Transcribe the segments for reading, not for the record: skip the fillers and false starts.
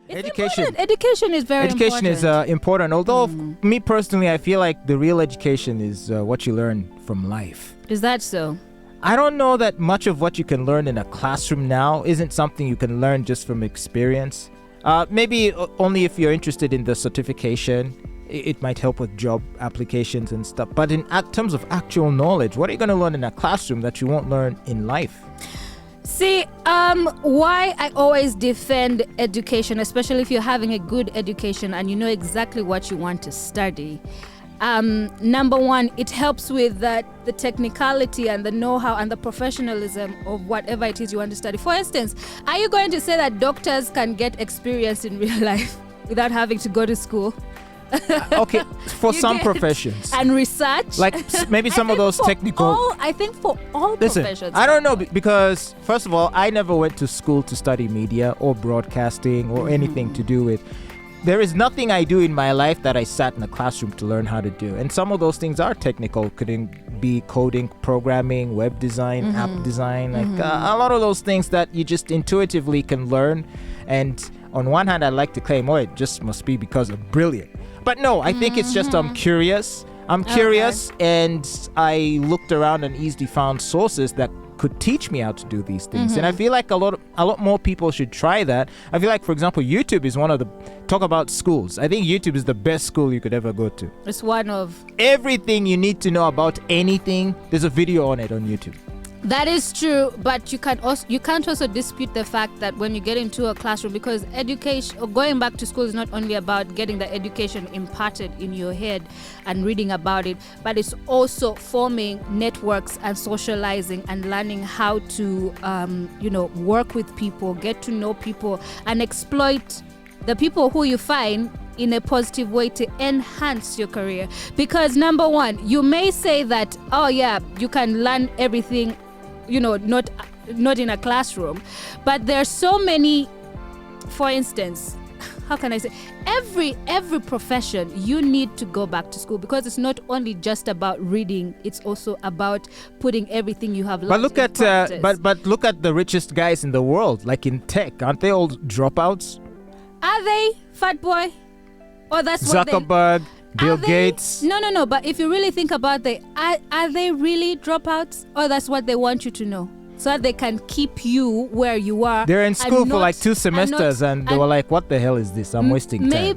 Education is very Education important. is important. Although, me personally, I feel like the real education is what you learn from life. Is that so? I don't know that much of what you can learn in a classroom now isn't something you can learn just from experience. Maybe only if you're interested in the certification. It might help with job applications and stuff. But in terms of actual knowledge, what are you going to learn in a classroom that you won't learn in life? See, why I always defend education, especially if you're having a good education and you know exactly what you want to study. Number one, it helps with the technicality and the know-how and the professionalism of whatever it is you want to study. For instance, are you going to say that doctors can get experience in real life without having to go to school? Okay, for some professions. And research. Like maybe some of those technical. I think for all professions. I don't know because, first of all, I never went to school to study media or broadcasting or anything to do with. There is nothing I do in my life that I sat in a classroom to learn how to do. And some of those things are technical. Could be coding, programming, web design, app design. Like a lot of those things that you just intuitively can learn. And on one hand, I'd like to claim, it just must be because I'm brilliant. But no, I think it's just I'm curious. And I looked around and easily found sources that could teach me how to do these things. And I feel like a lot more people should try that. I feel like, for example, YouTube is one of the talk about schools. I think YouTube is the best school you could ever go to. It's one of everything you need to know about anything. There's a video on it on YouTube. That is true, but you can't also dispute the fact that when you get into a classroom, because education or going back to school is not only about getting the education imparted in your head and reading about it, but it's also forming networks and socializing and learning how to work with people, get to know people, and exploit the people who you find in a positive way to enhance your career. Because number one, you may say that, you can learn everything, not in a classroom, but there are so many. For instance, how can I say, every profession you need to go back to school, because it's not only just about reading, it's also about putting everything you have learned. But look at the richest guys in the world, like in tech. Aren't they all dropouts? Are they, Fatboy? Or that's Zuckerberg, Bill Gates? No. But if you really think about it, are they really dropouts? Or that's what they want you to know, so that they can keep you where you are. They're in school for like 2 semesters and they were like, what the hell is this? I'm wasting time.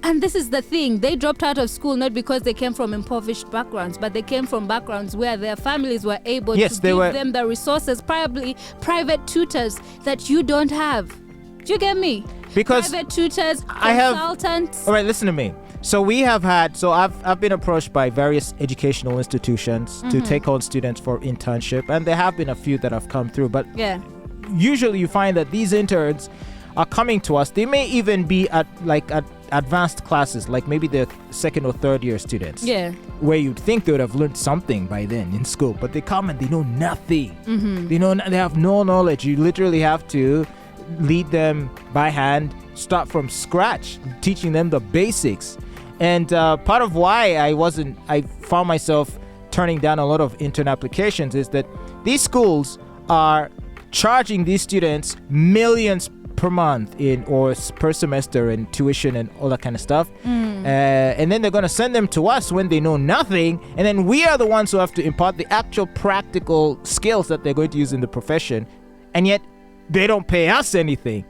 And this is the thing. They dropped out of school not because they came from impoverished backgrounds, but they came from backgrounds where their families were able to give them the resources, probably private tutors that you don't have. Do you get me? Because private tutors, consultants. All right, listen to me. So I've been approached by various educational institutions to take on students for internship, and there have been a few that have come through. But usually you find that these interns are coming to us. They may even be at advanced classes, like maybe the second or third year students. Yeah. Where you'd think they would have learned something by then in school, but they come and they know nothing. They have no knowledge. You literally have to lead them by hand, start from scratch, teaching them the basics. And part of why I found myself turning down a lot of intern applications is that these schools are charging these students millions per month or per semester in tuition and all that kind of stuff. And then they're going to send them to us when they know nothing. And then we are the ones who have to impart the actual practical skills that they're going to use in the profession. And yet they don't pay us anything.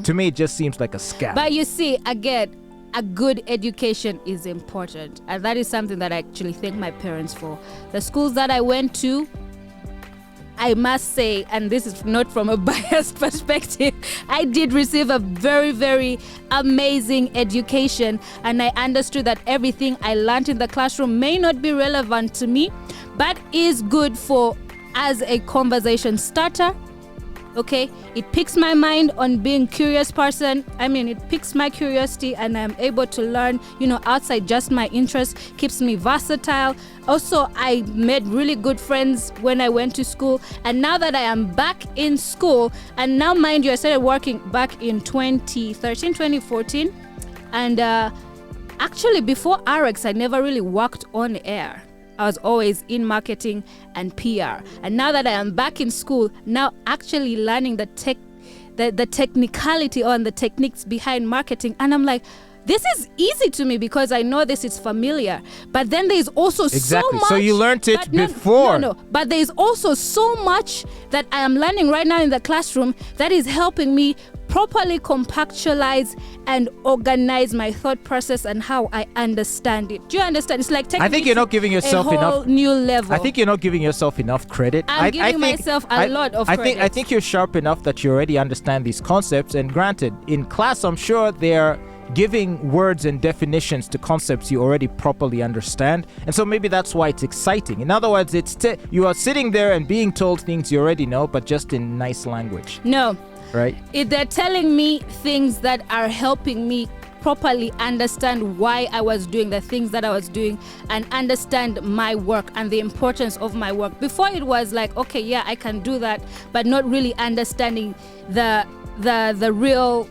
To me, it just seems like a scam. But you see, again, a good education is important. And that is something that I actually thank my parents for. The schools that I went to, I must say, and this is not from a biased perspective, I did receive a very, very amazing education. And I understood that everything I learned in the classroom may not be relevant to me, but is good as a conversation starter. Okay, it piques my mind on being a curious person. It piques my curiosity, and I'm able to learn, outside just my interest, keeps me versatile. Also, I made really good friends when I went to school. And now that I am back in school, and now mind you, I started working back in 2013, 2014. And actually before RX, I never really worked on air. I was always in marketing and PR. And now that I am back in school, now actually learning the the technicality on the techniques behind marketing, and I'm like, this is easy to me because I know this is familiar. But then there's also so much. So you learned it before. No. But there's also so much that I am learning right now in the classroom that is helping me properly compactualize and organize my thought process and how I understand it. Do you understand? It's like taking I think you're not giving yourself a whole enough new level. I think you're not giving yourself enough credit. I'm giving myself a lot of credit. I think you're sharp enough that you already understand these concepts. And granted, in class, I'm sure they're giving words and definitions to concepts you already properly understand, and so maybe that's why it's exciting. In other words, you are sitting there and being told things you already know, but just in nice language. No, right? They're telling me things that are helping me properly understand why I was doing the things that I was doing and understand my work and the importance of my work. Before it was like, okay, yeah, I can do that, but not really understanding the real,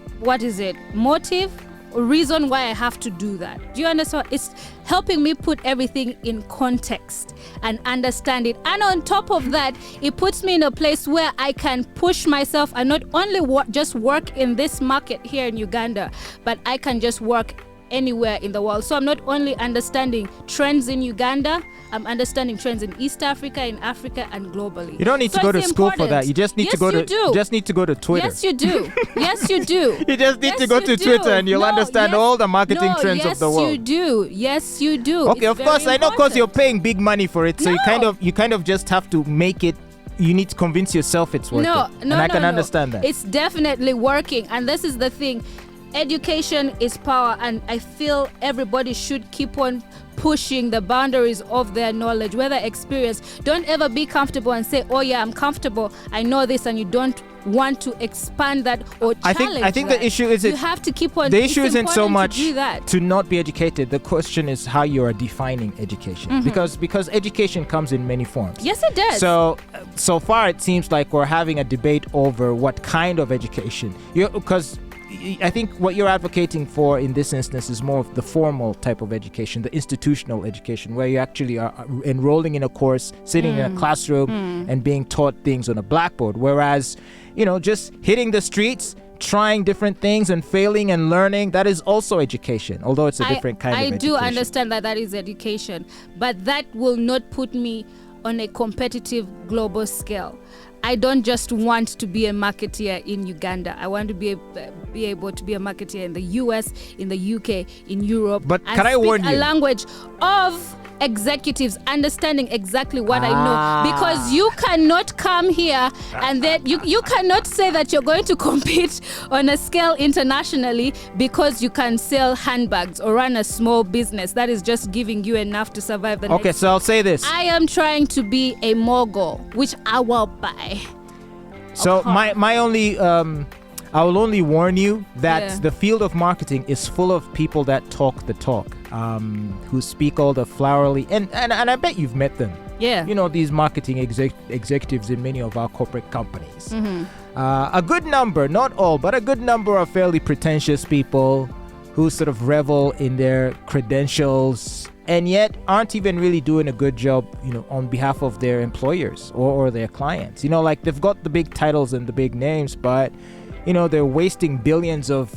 motive, reason why I have to do that. Do you understand? It's helping me put everything in context and understand it. And on top of that, it puts me in a place where I can push myself and not only just work in this market here in Uganda, but I can just work anywhere in the world. So I'm not only understanding trends in Uganda, I'm understanding trends in East Africa, in Africa, and globally. You don't need to go to school for that. You just need to go to Twitter. Yes, you do. Yes, you do. You just need to go to Twitter and you'll understand all the marketing trends of the world. Yes, you do. Yes, you do. Okay, of course, I know, because you're paying big money for it, so you kind of just have to make it. You need to convince yourself it's working. And I can understand that. It's definitely working, and this is the thing. Education is power, and I feel everybody should keep on pushing the boundaries of their knowledge, whether experience. Don't ever be comfortable and say, oh yeah, I'm comfortable, I know this, and you don't want to expand that or challenge I think the issue is you have to keep on. The issue isn't so much to not be educated. The question is how you are defining education, because education comes in many forms. Yes, it does. So far it seems like we're having a debate over what kind of education. Because I think what you're advocating for in this instance is more of the formal type of education, the institutional education, where you actually are enrolling in a course, sitting in a classroom and being taught things on a blackboard. Whereas, just hitting the streets, trying different things and failing and learning, that is also education, although it's a different kind of education. I do understand that is education, but that will not put me on a competitive global scale. I don't just want to be a marketeer in Uganda. I want to be able to be a marketeer in the US, in the UK, in Europe. But can I warn you? A language of executives understanding exactly what I know, because you cannot come here and then you cannot say that you're going to compete on a scale internationally because you can sell handbags or run a small business that is just giving you enough to survive the next. So I'll say this. I am trying to be a mogul, which I will buy. So my only I will only warn you that the field of marketing is full of people that talk the talk, who speak all the flowery, and I bet you've met them. Yeah. These marketing executives in many of our corporate companies. A good number, not all, but a good number of fairly pretentious people who sort of revel in their credentials and yet aren't even really doing a good job, on behalf of their employers or their clients. Like they've got the big titles and the big names, but they're wasting billions of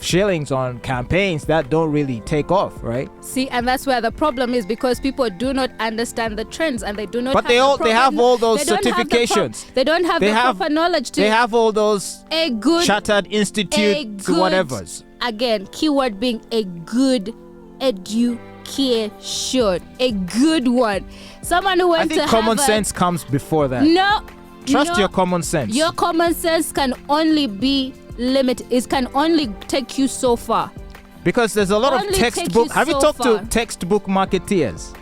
shillings on campaigns that don't really take off, right? See, and that's where the problem is, because people do not understand the trends and they do not. But they have all those certifications. They don't have the proper knowledge to. They have all those chartered institute whatevers. Again, keyword being a good education, a good one. Someone who went to Harvard. I think common sense comes before that. No. Trust your common sense. Your common sense can only be limited. It can only take you so far. Because there's a lot of textbook. Have you talked to textbook marketeers?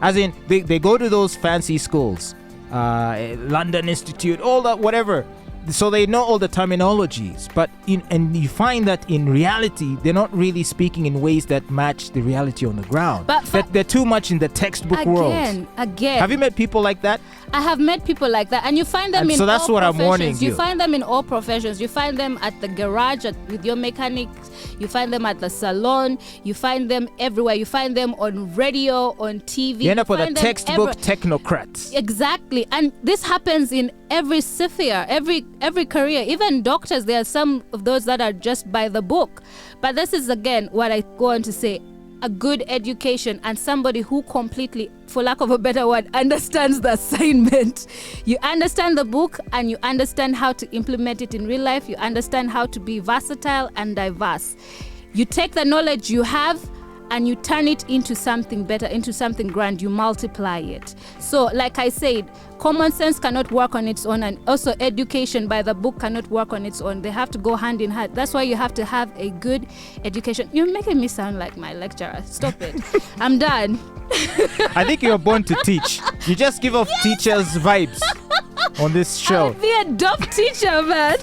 As in, they go to those fancy schools, London Institute, all that, whatever. So they know all the terminologies, but and you find that in reality they're not really speaking in ways that match the reality on the ground. But they're too much in the textbook world. Again. Have you met people like that? I have met people like that, and you find them in all professions. So that's what I'm warning you. You find them in all professions. You find them at the garage with your mechanics. You find them at the salon. You find them everywhere. You find them on radio, on TV. You end up with a textbook technocrats. Exactly, and this happens in every sphere, every career, even doctors. There are some of those that are just by the book. But this is again what I go on to say: a good education and somebody who completely, for lack of a better word, understands the assignment. You understand the book and you understand how to implement it in real life. You understand how to be versatile and diverse. You take the knowledge you have and you turn it into something better, into something grand. You multiply it. So like I said, common sense cannot work on its own, and also education by the book cannot work on its own. They have to go hand in hand. That's why you have to have a good education. You're making me sound like my lecturer. Stop it. I'm done. I think you're born to teach. You just give off teachers vibes on this show. I'll be a dope teacher, man.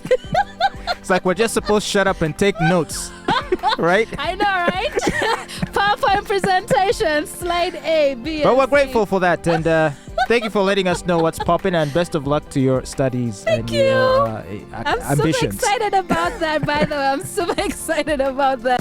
It's like we're just supposed to shut up and take notes. Right? I know, right? PowerPoint presentation, slide A, B. But we're C. grateful for that, and thank you for letting us know what's popping, and best of luck to your studies and you. your I'm ambitions. super excited about that, by the way. I'm super excited about that.